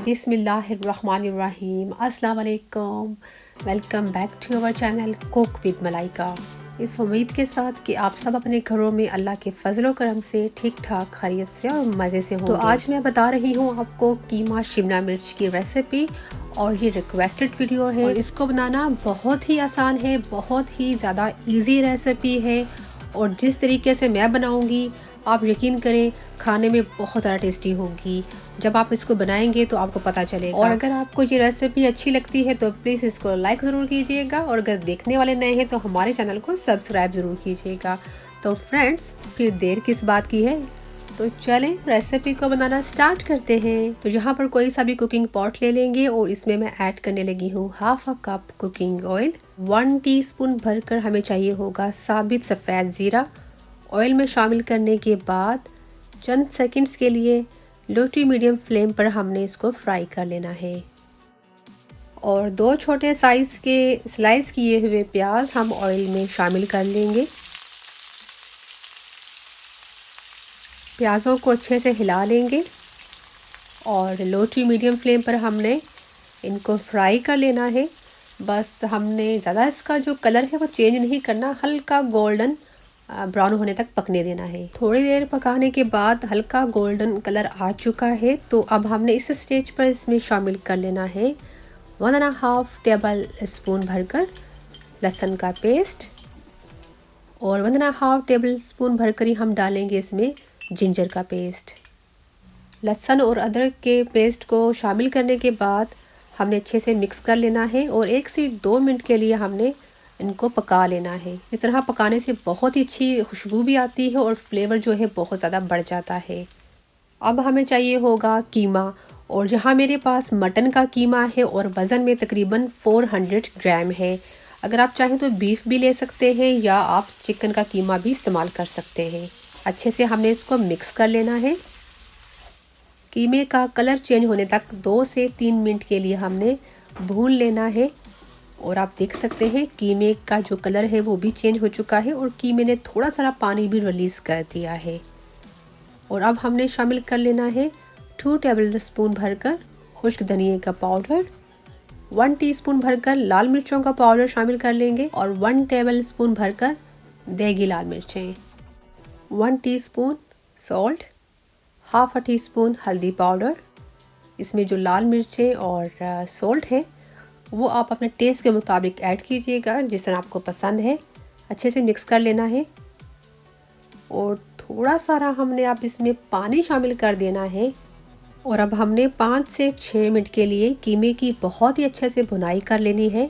बिस्मिल्लाहिर्रहमानिर्रहीम। अस्सलाम वालेकुम। Welcome back to our channel cook with Malaika. इस उम्मीद के साथ कि आप सब अपने घरों में अल्लाह के फजलो करम से ठीक ठाक खैरियत से और मज़े से होंगे। तो आज मैं बता रही हूँ आपको कीमा शिमला मिर्च की रेसिपी और ये रिक्वेस्टेड वीडियो है। और इसको बनाना बहुत ही आसान है, बहुत ही ज़्यादा इजी रेसिपी है और जिस तरीके से मैं बनाऊँगी आप यकीन करें खाने में बहुत ज़्यादा टेस्टी होगी। जब आप इसको बनाएंगे तो आपको पता चलेगा। और अगर आपको ये रेसिपी अच्छी लगती है तो प्लीज़ इसको लाइक ज़रूर कीजिएगा और अगर देखने वाले नए हैं तो हमारे चैनल को सब्सक्राइब ज़रूर कीजिएगा। तो फ्रेंड्स फिर देर किस बात की है, तो चलें रेसिपी को बनाना स्टार्ट करते हैं। तो यहाँ पर कोई सा भी कुकिंग पॉट ले लेंगे और इसमें मैं ऐड करने लगी हूँ half a cup cooking oil. 1 teaspoon भरकर हमें चाहिए होगा साबित सफ़ेद ज़ीरा। ऑयल में शामिल करने के बाद चंद सेकंड्स के लिए लो टू मीडियम फ्लेम पर हमने इसको फ्राई कर लेना है। और 2 छोटे साइज़ के स्लाइस किए हुए प्याज हम ऑयल में शामिल कर लेंगे। प्याज़ों को अच्छे से हिला लेंगे और लो टू मीडियम फ्लेम पर हमने इनको फ्राई कर लेना है। बस हमने ज़्यादा इसका जो कलर है वो चेंज नहीं करना, हल्का गोल्डन ब्राउन होने तक पकने देना है। थोड़ी देर पकाने के बाद हल्का गोल्डन कलर आ चुका है तो अब हमने इस स्टेज पर इसमें शामिल कर लेना है 1.5 टेबल स्पून भरकर लहसुन का पेस्ट और 1.5 टेबल स्पून भरकर ही हम डालेंगे इसमें जिंजर का पेस्ट। लहसुन और अदरक के पेस्ट को शामिल करने के बाद हमने अच्छे से मिक्स कर लेना है और 1 से 2 मिनट के लिए हमने इनको पका लेना है। इस तरह पकाने से बहुत ही अच्छी खुशबू भी आती है और फ्लेवर जो है बहुत ज़्यादा बढ़ जाता है। अब हमें चाहिए होगा कीमा और जहाँ मेरे पास मटन का कीमा है और वज़न में तकरीबन 400 ग्राम है। अगर आप चाहें तो बीफ भी ले सकते हैं या आप चिकन का कीमा भी इस्तेमाल कर सकते हैं। अच्छे से हमने इसको मिक्स कर लेना है। कीमे का कलर चेंज होने तक 2 से 3 मिनट के लिए हमने भून लेना है। और आप देख सकते हैं कीमे का जो कलर है वो भी चेंज हो चुका है और कीमे ने थोड़ा सा पानी भी रिलीज़ कर दिया है। और अब हमने शामिल कर लेना है 2 टेबल स्पून भरकर खुश्क धनिए का पाउडर, 1 टीस्पून भरकर लाल मिर्चों का पाउडर शामिल कर लेंगे और 1 टेबल स्पून भरकर देगी लाल मिर्चें, 1 teaspoon salt, half tea spoon हल्दी पाउडर। इसमें जो लाल मिर्चें और सॉल्ट है वो आप अपने टेस्ट के मुताबिक ऐड कीजिएगा जिस तरह आपको पसंद है। अच्छे से मिक्स कर लेना है और थोड़ा सारा हमने अब इसमें पानी शामिल कर देना है। और अब हमने 5 से 6 मिनट के लिए कीमे की बहुत ही अच्छे से भुनाई कर लेनी है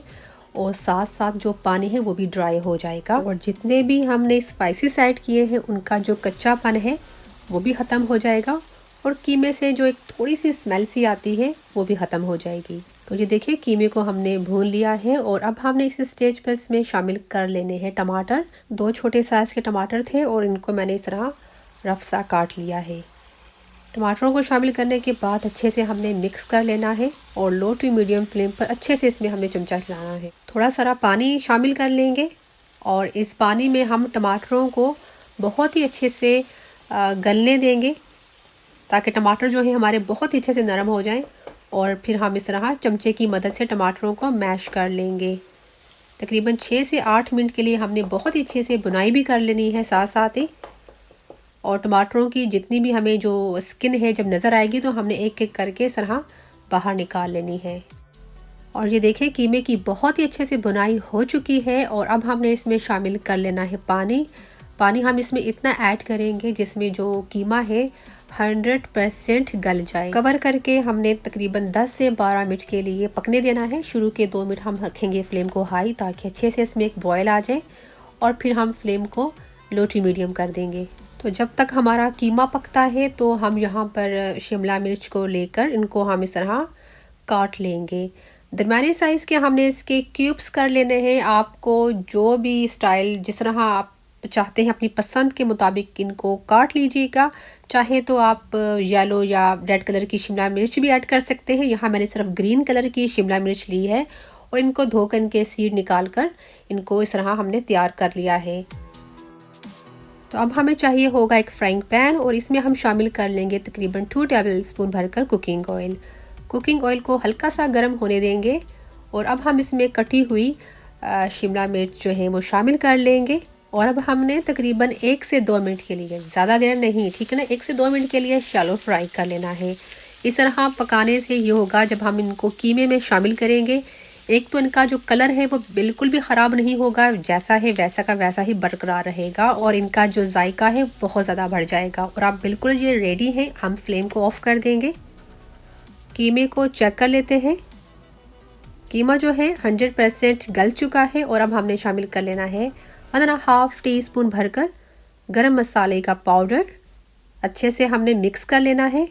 और साथ साथ जो पानी है वो भी ड्राई हो जाएगा और जितने भी हमने स्पाइसेस ऐड किए हैं उनका जो कच्चापन है वो भी ख़त्म हो जाएगा और कीमे से जो एक थोड़ी सी स्मेल सी आती है वो भी ख़त्म हो जाएगी। तो ये देखिए कीमे को हमने भून लिया है और अब हमने इस स्टेज पर इसमें शामिल कर लेने हैं टमाटर। 2 छोटे साइज़ के टमाटर थे और इनको मैंने इस तरह रफ सा काट लिया है। टमाटरों को शामिल करने के बाद अच्छे से हमने मिक्स कर लेना है और लो टू मीडियम फ्लेम पर अच्छे से इसमें हमें चमचा चलाना है। थोड़ा सारा पानी शामिल कर लेंगे और इस पानी में हम टमाटरों को बहुत ही अच्छे से गलने देंगे ताकि टमाटर जो है हमारे बहुत ही अच्छे से नरम हो जाएं और फिर हम इस तरह चमचे की मदद से टमाटरों को मैश कर लेंगे। तकरीबन 6 से 8 मिनट के लिए हमने बहुत ही अच्छे से बुनाई भी कर लेनी है साथ साथ ही। और टमाटरों की जितनी भी हमें जो स्किन है जब नज़र आएगी तो हमने एक एक करके इस तरह बाहर निकाल लेनी है। और ये देखें कीमे की बहुत ही अच्छे से बुनाई हो चुकी है और अब हमने इसमें शामिल कर लेना है पानी। पानी हम इसमें इतना ऐड करेंगे जिसमें जो कीमा है 100% गल जाए। कवर करके हमने तकरीबन 10 से 12 मिनट के लिए पकने देना है। शुरू के 2 मिनट हम रखेंगे फ्लेम को हाई ताकि अच्छे से इसमें एक बॉयल आ जाए और फिर हम फ्लेम को लो टू मीडियम कर देंगे। तो जब तक हमारा कीमा पकता है तो हम यहाँ पर शिमला मिर्च को लेकर इनको हम इस तरह काट लेंगे। दरमियाने साइज़ के हमने इसके क्यूब्स कर लेने हैं। आपको जो भी स्टाइल जिस तरह आप चाहते हैं अपनी पसंद के मुताबिक इनको काट लीजिएगा। चाहे तो आप येलो या रेड कलर की शिमला मिर्च भी ऐड कर सकते हैं। यहाँ मैंने सिर्फ ग्रीन कलर की शिमला मिर्च ली है और इनको धोकर इनके सीड निकाल कर इनको इस तरह हमने तैयार कर लिया है। तो अब हमें चाहिए होगा एक फ्राइंग पैन और इसमें हम शामिल कर लेंगे तकरीबन 2 टेबल स्पून भरकर कुकिंग ऑयल। कुकिंग ऑयल को हल्का सा गर्म होने देंगे और अब हम इसमें कटी हुई शिमला मिर्च जो है वो शामिल कर लेंगे। और अब हमने तकरीबन 1 से 2 मिनट के लिए, ज़्यादा देर नहीं, ठीक है ना, 1 से 2 मिनट के लिए शैलो फ्राई कर लेना है। इस तरह पकाने से ये होगा जब हम इनको कीमे में शामिल करेंगे, एक तो इनका जो कलर है वो बिल्कुल भी ख़राब नहीं होगा, जैसा है वैसा का वैसा ही बरकरार रहेगा और इनका जो जायका है बहुत ज़्यादा बढ़ जाएगा। और आप बिल्कुल ये रेडी हैं। हम फ्लेम को ऑफ़ कर देंगे। कीमे को चेक कर लेते हैं। कीमा जो है 100% गल चुका है और अब हमने शामिल कर लेना है 1.5 टीस्पून भरकर गरम मसाले का पाउडर। अच्छे से हमने मिक्स कर लेना है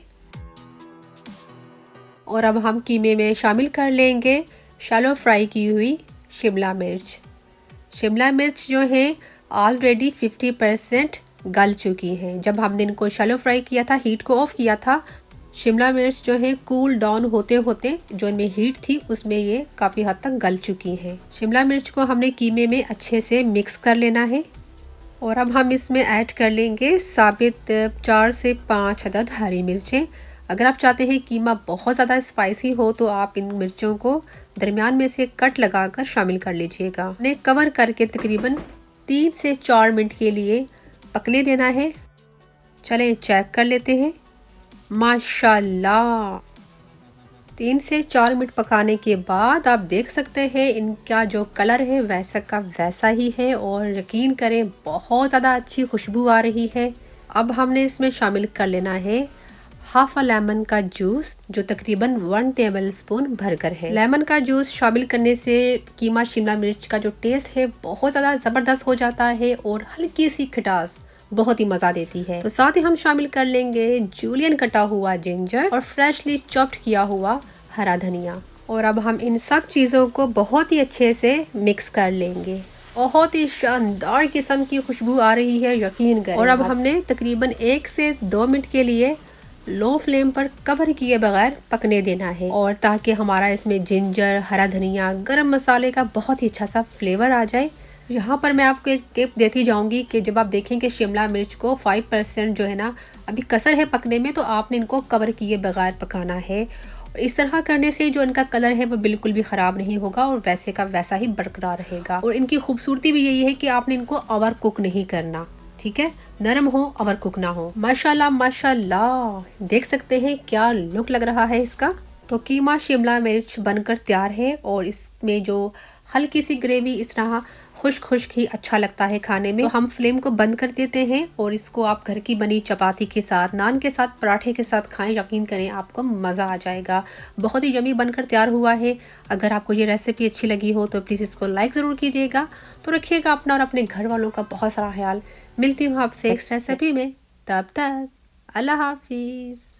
और अब हम कीमे में शामिल कर लेंगे शैलो फ्राई की हुई शिमला मिर्च। शिमला मिर्च जो है ऑलरेडी 50% गल चुकी हैं। जब हमने इनको शैलो फ्राई किया था, हीट को ऑफ किया था, शिमला मिर्च जो है कूल डाउन होते होते जो इनमें हीट थी उसमें ये काफ़ी हद तक गल चुकी हैं। शिमला मिर्च को हमने कीमे में अच्छे से मिक्स कर लेना है और अब हम इसमें ऐड कर लेंगे साबित 4 से 5 अदद हरी मिर्चें। अगर आप चाहते हैं कीमा बहुत ज़्यादा स्पाइसी हो तो आप इन मिर्चों को दरमियान में से कट लगाकर शामिल कर लीजिएगा। उन्हें कवर करके तकरीबन 3 से 4 मिनट के लिए पकने देना है। चलें चेक कर लेते हैं। माशाल्लाह 3 से 4 मिनट पकाने के बाद आप देख सकते हैं इनका जो कलर है वैसा का वैसा ही है और यकीन करें बहुत ज़्यादा अच्छी खुशबू आ रही है। अब हमने इसमें शामिल कर लेना है हाफ अ लेमन का जूस, जो तकरीबन 1 टेबलस्पून भरकर है। लेमन का जूस शामिल करने से कीमा शिमला मिर्च का जो टेस्ट है बहुत ज़्यादा ज़बरदस्त हो जाता है और हल्की सी खटास बहुत ही मज़ा देती है। तो साथ ही हम शामिल कर लेंगे जूलियन कटा हुआ जिंजर और फ्रेशली चॉप्ड किया हुआ हरा धनिया। और अब हम इन सब चीज़ों को बहुत ही अच्छे से मिक्स कर लेंगे। बहुत ही शानदार किस्म की खुशबू आ रही है, यकीन करें। और अब हमने तकरीबन 1 से 2 मिनट के लिए लो फ्लेम पर कवर किए बगैर पकने देना है और ताकि हमारा इसमें जिंजर, हरा धनिया, गरम मसाले का बहुत ही अच्छा सा फ्लेवर आ जाए। यहाँ पर मैं आपको एक टिप देती जाऊंगी कि जब आप देखें कि शिमला मिर्च को 5% जो है ना अभी कसर है पकने में, तो आपने इनको कवर किए बगैर पकाना है। इस तरह करने से जो इनका कलर है वो बिल्कुल भी ख़राब नहीं होगा और वैसे का वैसा ही बरकरार रहेगा। और इनकी खूबसूरती भी यही है कि आपने इनको ओवर कुक नहीं करना, ठीक है, नरम हो ओवर कुक ना हो। माशाल्लाह माशाल्लाह देख सकते हैं क्या लुक लग रहा है इसका। तो कीमा शिमला मिर्च बनकर तैयार है और इसमें जो हल्की सी ग्रेवी इस तरह खुश्क खुश्क ही अच्छा लगता है खाने में। तो हम फ्लेम को बंद कर देते हैं और इसको आप घर की बनी चपाती के साथ, नान के साथ, पराठे के साथ खाएं। यकीन करें आपको मज़ा आ जाएगा। बहुत ही यम्मी बनकर तैयार हुआ है। अगर आपको ये रेसिपी अच्छी लगी हो तो प्लीज़ इसको लाइक ज़रूर कीजिएगा। तो रखिएगा अपना और अपने घर वालों का बहुत सारा ख्याल। मिलती हूँ आपसे नेक्स्ट रेसिपी में, तब तक अल्लाह हाफिज़।